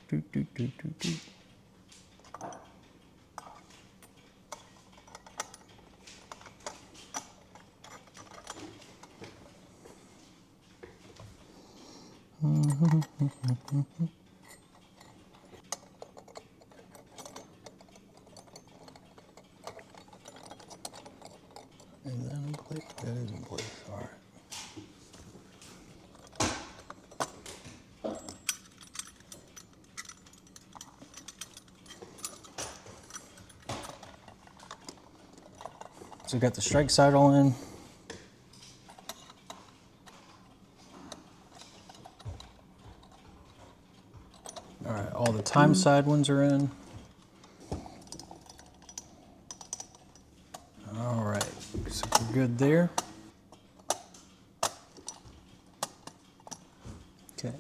Do, do, do, do, do. Is that in place? That is in place. All right. So we got the strike side all in. All right, all the time side ones are in. All right, so we're good there. Okay.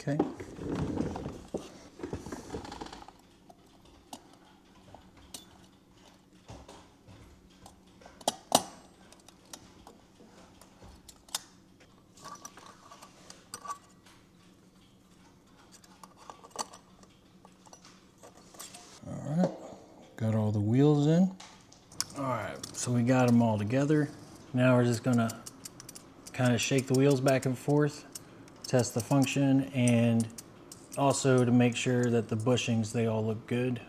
Okay. All right, got all the wheels in. All right, so we got them all together. Now we're just gonna kind of shake the wheels back and forth, test the function, and also to make sure that the bushings, they all look good.